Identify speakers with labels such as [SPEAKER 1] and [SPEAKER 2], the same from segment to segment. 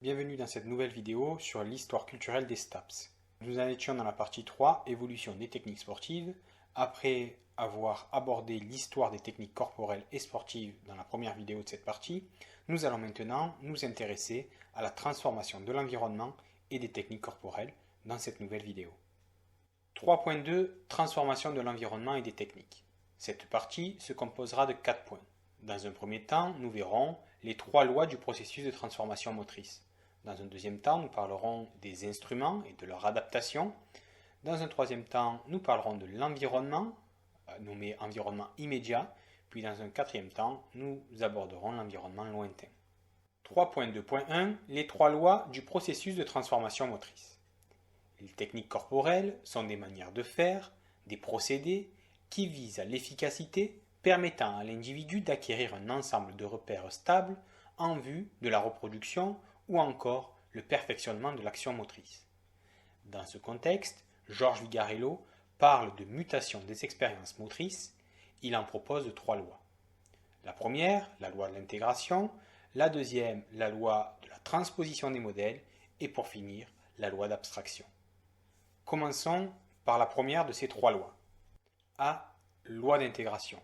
[SPEAKER 1] bienvenue dans cette nouvelle vidéo sur l'histoire culturelle des STAPS. Nous en étions dans la partie 3, évolution des techniques sportives. Après avoir abordé l'histoire des techniques corporelles et sportives dans la première vidéo de cette partie, nous allons maintenant nous intéresser à la transformation de l'environnement et des techniques corporelles dans cette nouvelle vidéo. 3.2 Transformation de l'environnement et des techniques. Cette partie se composera de 4 points. Dans un premier temps, nous verrons les 3 lois du processus de transformation motrice. Dans un deuxième temps, nous parlerons des instruments et de leur adaptation. Dans un troisième temps, nous parlerons de l'environnement, nommé environnement immédiat. Puis dans un quatrième temps, nous aborderons l'environnement lointain. 3.2.1 Les 3 lois du processus de transformation motrice. Les techniques corporelles sont des manières de faire, des procédés qui visent à l'efficacité, permettant à l'individu d'acquérir un ensemble de repères stables en vue de la reproduction ou encore le perfectionnement de l'action motrice. Dans ce contexte, Georges Vigarello parle de mutation des expériences motrices. Il en propose 3 lois. La première, la loi de l'intégration, la deuxième, la loi de la transposition des modèles, et pour finir, la loi d'abstraction. Commençons par la première de ces 3 lois. A. Loi d'intégration.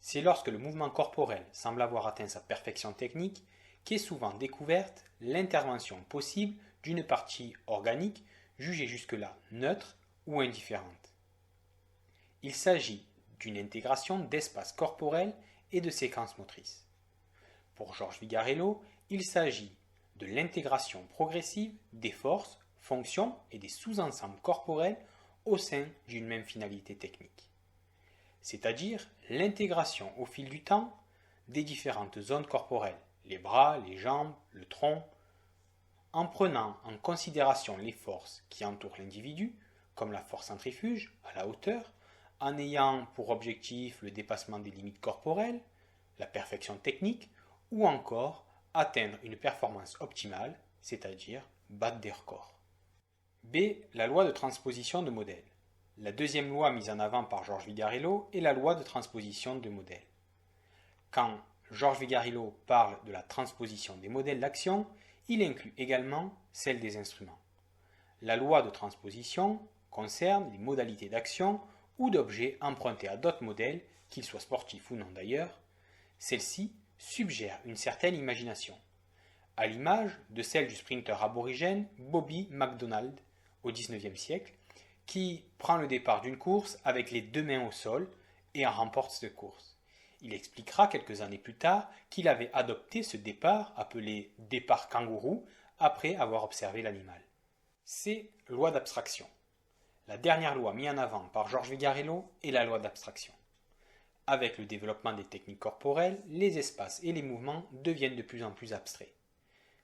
[SPEAKER 1] C'est lorsque le mouvement corporel semble avoir atteint sa perfection technique qu'est souvent découverte l'intervention possible d'une partie organique jugée jusque-là neutre ou indifférente. Il s'agit d'une intégration d'espaces corporels et de séquences motrices. Pour Georges Vigarello, il s'agit de l'intégration progressive des forces, fonctions et des sous-ensembles corporels au sein d'une même finalité technique. C'est-à-dire l'intégration au fil du temps des différentes zones corporelles, les bras, les jambes, le tronc, en prenant en considération les forces qui entourent l'individu, comme la force centrifuge à la hauteur, en ayant pour objectif le dépassement des limites corporelles, la perfection technique, ou encore atteindre une performance optimale, c'est-à-dire battre des records. B. La loi de transposition de modèles. La deuxième loi mise en avant par Georges Vigarello est la loi de transposition de modèles. Quand Georges Vigarello parle de la transposition des modèles d'action, il inclut également celle des instruments. La loi de transposition concerne les modalités d'action ou d'objets empruntés à d'autres modèles, qu'ils soient sportifs ou non d'ailleurs. Celle-ci suggère une certaine imagination, à l'image de celle du sprinter aborigène Bobby McDonald au XIXe siècle, qui prend le départ d'une course avec les 2 mains au sol et en remporte cette course. Il expliquera quelques années plus tard qu'il avait adopté ce départ appelé départ kangourou après avoir observé l'animal. C'est loi d'abstraction. La dernière loi mise en avant par Georges Vigarello est la loi d'abstraction. Avec le développement des techniques corporelles, les espaces et les mouvements deviennent de plus en plus abstraits.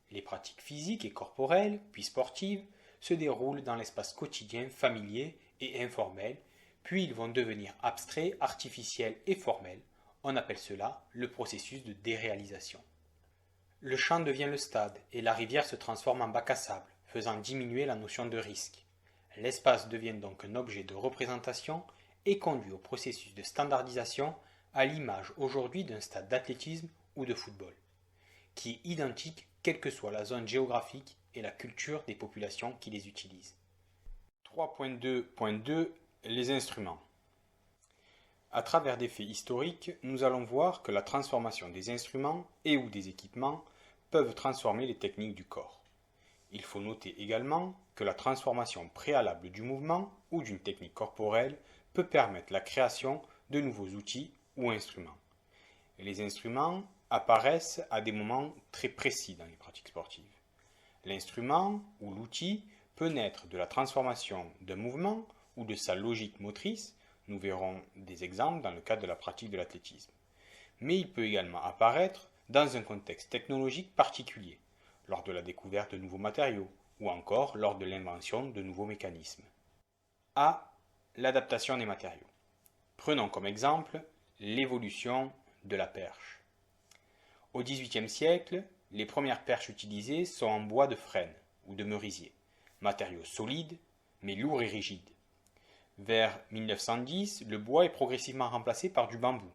[SPEAKER 1] Les pratiques physiques et corporelles, puis sportives, se déroulent dans l'espace quotidien, familier et informel, puis ils vont devenir abstraits, artificiels et formels. On appelle cela le processus de déréalisation. Le champ devient le stade et la rivière se transforme en bac à sable, faisant diminuer la notion de risque. L'espace devient donc un objet de représentation et conduit au processus de standardisation à l'image aujourd'hui d'un stade d'athlétisme ou de football, qui est identique quelle que soit la zone géographique et la culture des populations qui les utilisent. 3.2.2 Les instruments. À travers des faits historiques, nous allons voir que la transformation des instruments et ou des équipements peuvent transformer les techniques du corps. Il faut noter également que la transformation préalable du mouvement ou d'une technique corporelle peut permettre la création de nouveaux outils ou instruments. Les instruments apparaissent à des moments très précis dans les pratiques sportives. L'instrument ou l'outil peut naître de la transformation d'un mouvement ou de sa logique motrice. Nous verrons des exemples dans le cadre de la pratique de l'athlétisme. Mais il peut également apparaître dans un contexte technologique particulier, lors de la découverte de nouveaux matériaux ou encore lors de l'invention de nouveaux mécanismes. A. L'adaptation des matériaux. Prenons comme exemple l'évolution de la perche. Au XVIIIe siècle, les premières perches utilisées sont en bois de frêne ou de merisier, matériaux solides mais lourds et rigides. Vers 1910, le bois est progressivement remplacé par du bambou,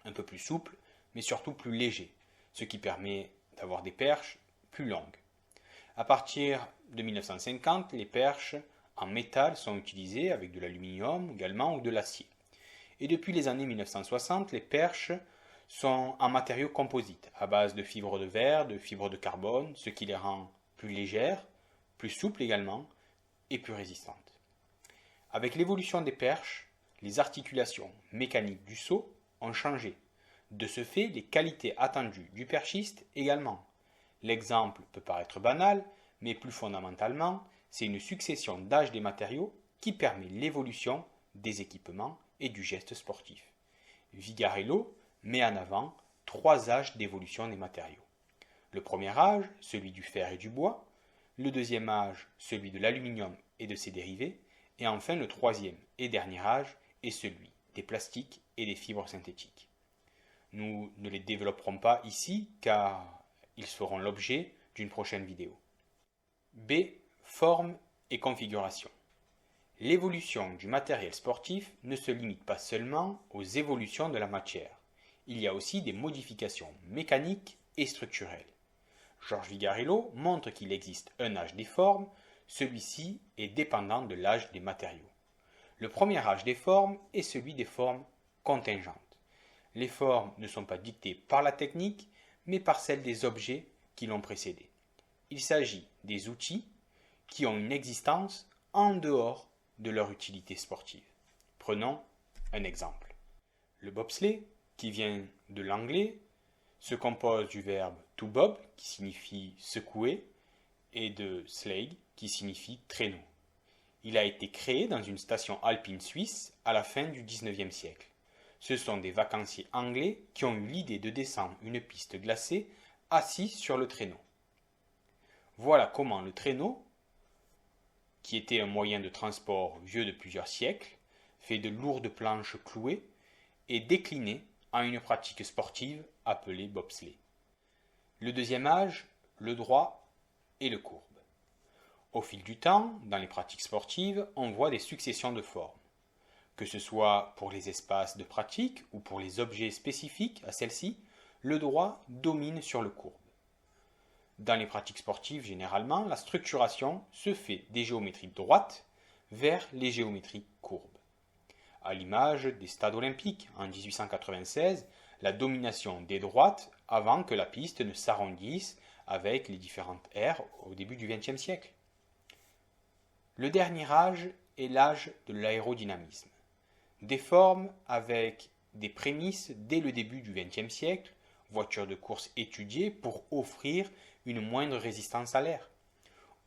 [SPEAKER 1] un peu plus souple mais surtout plus léger, ce qui permet d'avoir des perches plus longues. À partir de 1950, les perches en métal sont utilisées avec de l'aluminium également ou de l'acier. Et depuis les années 1960, les perches sont en matériaux composites, à base de fibres de verre, de fibres de carbone, ce qui les rend plus légères, plus souples également, et plus résistantes. Avec l'évolution des perches, les articulations mécaniques du seau ont changé. De ce fait, les qualités attendues du perchiste également. L'exemple peut paraître banal, mais plus fondamentalement, c'est une succession d'âges des matériaux qui permet l'évolution des équipements et du geste sportif. Vigarello met en avant 3 âges d'évolution des matériaux. Le premier âge, celui du fer et du bois, le deuxième âge, celui de l'aluminium et de ses dérivés, et enfin le troisième et dernier âge est celui des plastiques et des fibres synthétiques. Nous ne les développerons pas ici car ils feront l'objet d'une prochaine vidéo. B. Forme et configuration. L'évolution du matériel sportif ne se limite pas seulement aux évolutions de la matière. Il y a aussi des modifications mécaniques et structurelles. Georges Vigarello montre qu'il existe un âge des formes, celui-ci est dépendant de l'âge des matériaux. Le premier âge des formes est celui des formes contingentes. Les formes ne sont pas dictées par la technique, mais par celle des objets qui l'ont précédé. Il s'agit des outils qui ont une existence en dehors de leur utilité sportive. Prenons un exemple. Le bobsleigh, qui vient de l'anglais, se compose du verbe to bob, qui signifie secouer, et de sleigh, qui signifie traîneau. Il a été créé dans une station alpine suisse à la fin du XIXe siècle. Ce sont des vacanciers anglais qui ont eu l'idée de descendre une piste glacée assis sur le traîneau. Voilà comment le traîneau, qui était un moyen de transport vieux de plusieurs siècles, fait de lourdes planches clouées, est décliné en une pratique sportive appelée bobsleigh. Le deuxième âge, le droit et le courbe. Au fil du temps, dans les pratiques sportives, on voit des successions de formes. Que ce soit pour les espaces de pratique ou pour les objets spécifiques à celles-ci, le droit domine sur le courbe. Dans les pratiques sportives, généralement, la structuration se fait des géométries droites vers les géométries courbes. À l'image des stades olympiques en 1896, la domination des droites avant que la piste ne s'arrondisse avec les différentes aires au début du XXe siècle. Le dernier âge est l'âge de l'aérodynamisme. Des formes avec des prémices dès le début du XXe siècle, voitures de course étudiées pour offrir une moindre résistance à l'air.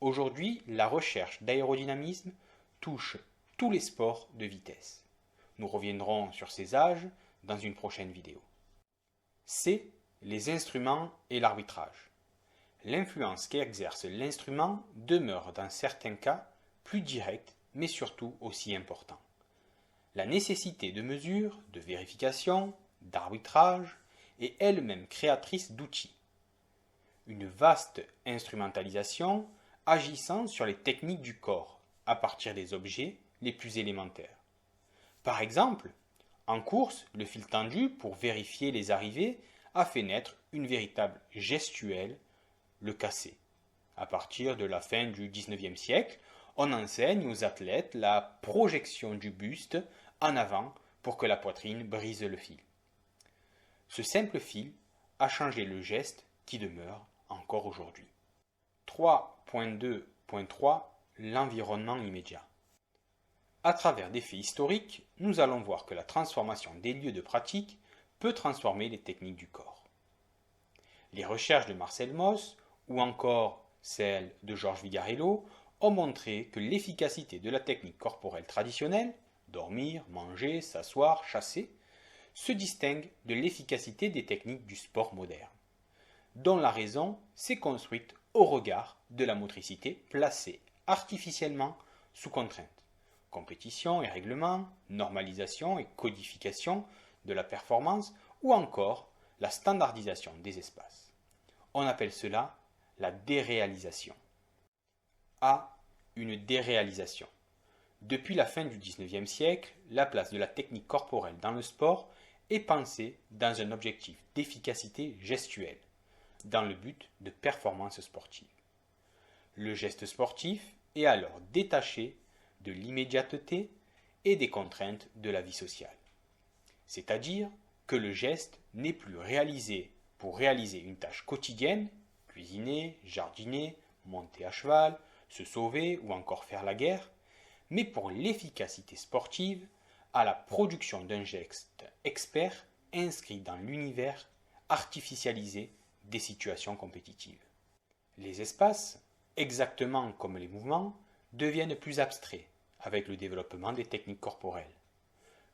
[SPEAKER 1] Aujourd'hui, la recherche d'aérodynamisme touche tous les sports de vitesse. Nous reviendrons sur ces âges dans une prochaine vidéo. C. Les instruments et l'arbitrage. L'influence qu'exerce l'instrument demeure dans certains cas plus directe, mais surtout aussi important. La nécessité de mesure, de vérification, d'arbitrage est elle-même créatrice d'outils. Une vaste instrumentalisation agissant sur les techniques du corps à partir des objets les plus élémentaires. Par exemple, en course, le fil tendu pour vérifier les arrivées a fait naître une véritable gestuelle, le cassé. À partir de la fin du XIXe siècle, on enseigne aux athlètes la projection du buste en avant pour que la poitrine brise le fil. Ce simple fil a changé le geste qui demeure encore aujourd'hui. 3.2.3 L'environnement immédiat. À travers des faits historiques, nous allons voir que la transformation des lieux de pratique peut transformer les techniques du corps. Les recherches de Marcel Mauss ou encore celles de Georges Vigarello ont montré que l'efficacité de la technique corporelle traditionnelle, dormir, manger, s'asseoir, chasser, se distingue de l'efficacité des techniques du sport moderne, dont la raison s'est construite au regard de la motricité placée artificiellement sous contrainte. Compétition et règlement, normalisation et codification de la performance ou encore la standardisation des espaces. On appelle cela la déréalisation. A. Une déréalisation. Depuis la fin du XIXe siècle, la place de la technique corporelle dans le sport est pensée dans un objectif d'efficacité gestuelle, dans le but de performance sportive. Le geste sportif est alors détaché de l'immédiateté et des contraintes de la vie sociale. C'est-à-dire que le geste n'est plus réalisé pour réaliser une tâche quotidienne, cuisiner, jardiner, monter à cheval, se sauver ou encore faire la guerre, mais pour l'efficacité sportive, à la production d'un geste expert inscrit dans l'univers artificialisé des situations compétitives. Les espaces, exactement comme les mouvements, deviennent plus abstraits avec le développement des techniques corporelles.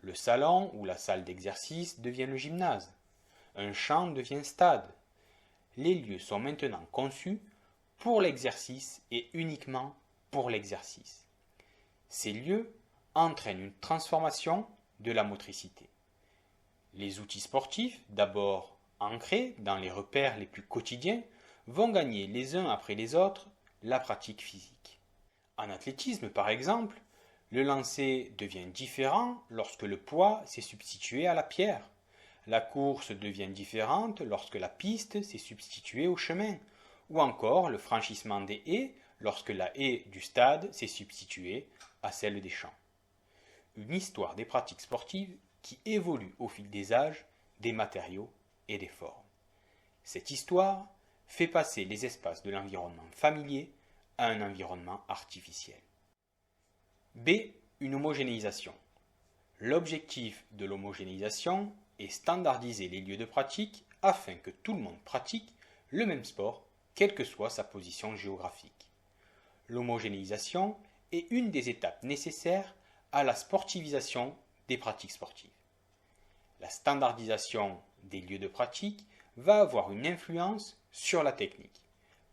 [SPEAKER 1] Le salon ou la salle d'exercice devient le gymnase. Un champ devient stade. Les lieux sont maintenant conçus pour l'exercice et uniquement pour l'exercice. Ces lieux entraînent une transformation de la motricité. Les outils sportifs, d'abord ancrés dans les repères les plus quotidiens, vont gagner les uns après les autres la pratique physique. En athlétisme, par exemple, le lancer devient différent lorsque le poids s'est substitué à la pierre. La course devient différente lorsque la piste s'est substituée au chemin. Ou encore le franchissement des haies lorsque la haie du stade s'est substituée à celle des champs. Une histoire des pratiques sportives qui évolue au fil des âges, des matériaux et des formes. Cette histoire fait passer les espaces de l'environnement familier à un environnement artificiel. B. Une homogénéisation. L'objectif de l'homogénéisation est standardiser les lieux de pratique afin que tout le monde pratique le même sport, quelle que soit sa position géographique. L'homogénéisation est une des étapes nécessaires à la sportivisation des pratiques sportives. La standardisation des lieux de pratique va avoir une influence sur la technique.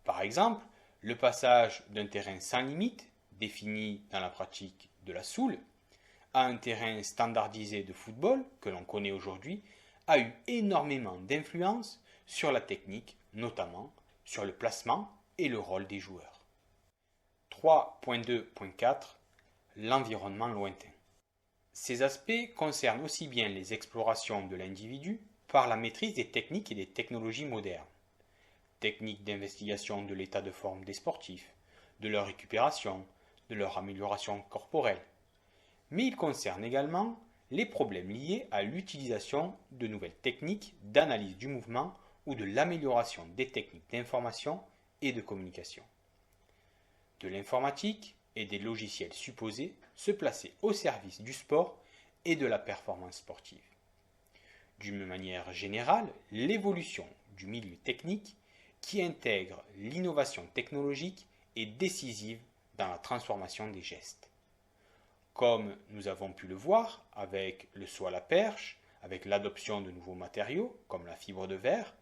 [SPEAKER 1] Par exemple, le passage d'un terrain sans limite, défini dans la pratique de la soule, à un terrain standardisé de football, que l'on connaît aujourd'hui, a eu énormément d'influence sur la technique, notamment sur le placement et le rôle des joueurs. 3.2.4 L'environnement lointain. Ces aspects concernent aussi bien les explorations de l'individu par la maîtrise des techniques et des technologies modernes. Techniques d'investigation de l'état de forme des sportifs, de leur récupération, de leur amélioration corporelle. Mais ils concernent également les problèmes liés à l'utilisation de nouvelles techniques d'analyse du mouvement ou de l'amélioration des techniques d'information et de communication. De l'informatique et des logiciels supposés se placer au service du sport et de la performance sportive. D'une manière générale, l'évolution du milieu technique qui intègre l'innovation technologique est décisive dans la transformation des gestes. Comme nous avons pu le voir avec le saut à la perche, avec l'adoption de nouveaux matériaux comme la fibre de verre,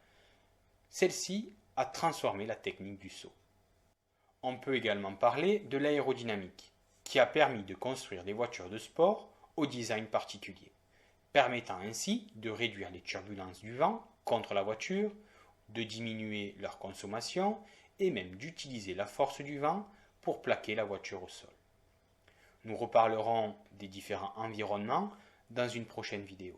[SPEAKER 1] celle-ci a transformé la technique du saut. On peut également parler de l'aérodynamique, qui a permis de construire des voitures de sport au design particulier, permettant ainsi de réduire les turbulences du vent contre la voiture, de diminuer leur consommation et même d'utiliser la force du vent pour plaquer la voiture au sol. Nous reparlerons des différents environnements dans une prochaine vidéo.